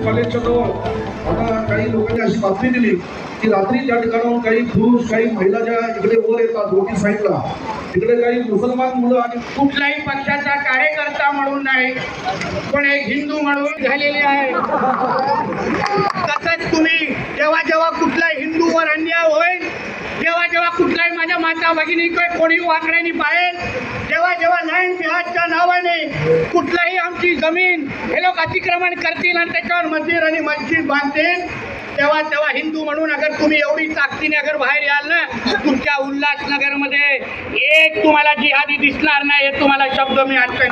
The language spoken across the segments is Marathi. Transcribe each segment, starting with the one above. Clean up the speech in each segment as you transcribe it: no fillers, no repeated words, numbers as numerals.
कॉलेजच्या जवळ आता काही लोकांनी अशी बातमी दिली की रात्री त्या ठिकाणाहून काही पुरुष काही महिला ज्या इकडे वर येतात दोन्ही साईडला तिकडे काही मुसलमान मुलं आणि कुठल्याही पक्षाचा कार्यकर्ता म्हणून नाही पण एक हिंदू म्हणून झालेले आहे। तसंच तुम्ही जेव्हा जेव्हा कुठलाही हिंदूवर अन्याय होईल, जेव्हा जेव्हा कुठलाही माझ्या माता भगिनी कोणी वाकड्याने पाळेल, जेव्हा जेव्हा लँड जिहादच्या नावाने कुठलाही आमची जमीन हे लोक अतिक्रमण करतील आणि त्याच्यावर मंदिर आणि मस्जिद बांधतील, तेव्हा तेव्हा हिंदू म्हणून अगर तुम्ही एवढी ताकदीने अगर बाहेर याल ना, तुमच्या उल्हासनगरमध्ये एक तुम्हाला जिहादी दिसणार नाही, हे तुम्हाला शब्द मी आजच्या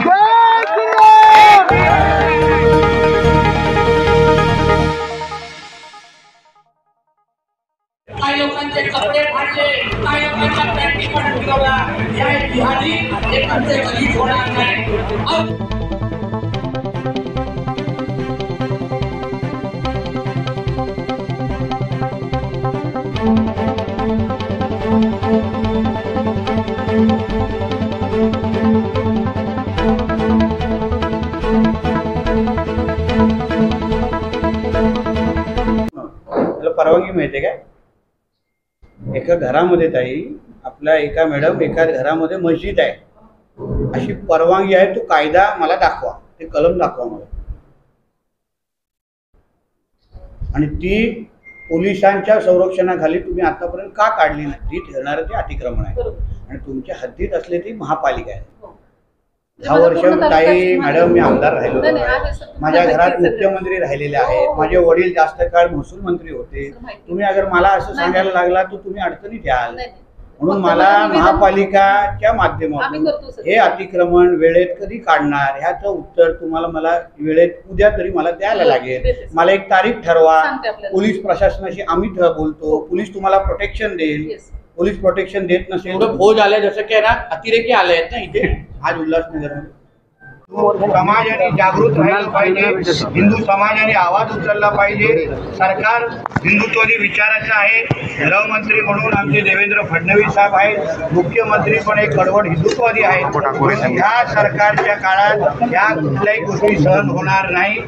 काही लोकांचे कपडे फाडले, काही लोकांच्या पॅन्टी पण फिरवला, या जिहादी एकांचे बली होणार नाही। परवानगी मिळते काय? एका घरामध्ये ताई आपल्या एका मॅडम एका घरामध्ये मस्जिद आहे, अशी परवानगी आहे, तो कायदा मला दाखवा, ते कलम दाखवा मला। आणि ती पोलिसांच्या संरक्षणाखाली तुम्ही आतापर्यंत का काढली नाही? ती ठेवणारं ते अतिक्रमण आहे आणि तुमच्या हद्दीत असले ती महापालिका आहे। 10 वर्ष ताई मॅडम मी आमदार राहिलो, माझ्या घरात मुख्यमंत्री राहिलेले आहेत, माझे वडील जास्त काळ महसूल मंत्री होते। तुम्ही अगर मला असं सांगायला लागला तर तुम्ही अडचणीत याल, म्हणून मला महापालिकाच्या माध्यमातून हे अतिक्रमण वेळेत कधी काढणार ह्याचं उत्तर तुम्हाला मला वेळेत उद्या तरी मला द्यायला लागेल। मला एक तारीख ठरवा, पोलीस प्रशासनाशी आम्ही बोलतो, पोलीस तुम्हाला प्रोटेक्शन देईल। पोलीस प्रोटेक्शन देत नसेल तर फौज आले, जसं की ना अतिरेकी आले आहेत ना इथे आज उल्हासनगरमध्ये। समाजाने जागृत राहिलं पाहिजे, हिंदू समाजाने आवाज उचलला पाहिजे। सरकार हिंदुत्वादी विचाराचं आहे, गृहमंत्री म्हणून आमचे देवेंद्र फडणवीस साहेब आहेत, मुख्यमंत्री पण एक कडवट हिंदुत्ववादी आहेत। ह्या सरकारच्या काळात या कुठल्याही गोष्टी सहन होणार नाही।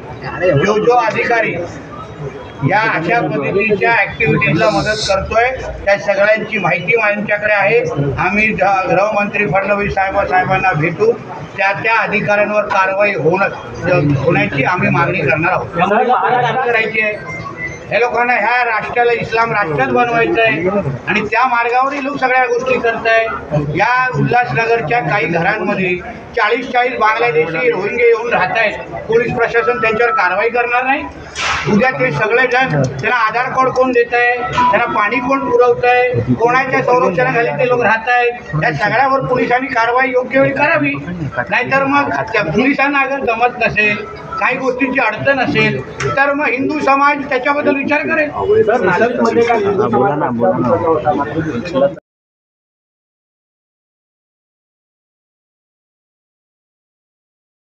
जो अधिकारी या अशा पद्धतीच्या ऍक्टिव्हिटीजला मदत करतोय त्या सगळ्यांची माहिती माझ्याकडे आहे। आम्ही गृहमंत्री फडणवीस साहेबांना भेटू, त्या अधिकाऱ्यांवर कारवाई होण्याची आम्ही मागणी करणार आहोत। करायची आहे हे लोकांना, ह्या राष्ट्राला इस्लाम राष्ट्रात बनवायचं आहे आणि त्या मार्गावरही लोक सगळ्या गोष्टी करत आहेत। या उल्हासनगरच्या काही घरांमध्ये 40 बांगलादेशी रोहिंगे येऊन राहत आहेत, पोलीस प्रशासन त्यांच्यावर कारवाई करणार नाही। उद्या ते सगळेजण त्यांना आधार कार्ड कोण देत आहे, त्यांना पाणी कोण पुरवत आहे, कोणाच्या संरक्षणाखाली ते लोक राहत आहेत, त्या सगळ्यावर पोलिसांनी कारवाई योग्य वेळी करावी। नाहीतर मग पोलिसांना अगर जमत नसेल, काही गोष्टींची अडचण असेल तर मग हिंदू समाज त्याच्याबद्दल विचार करेल।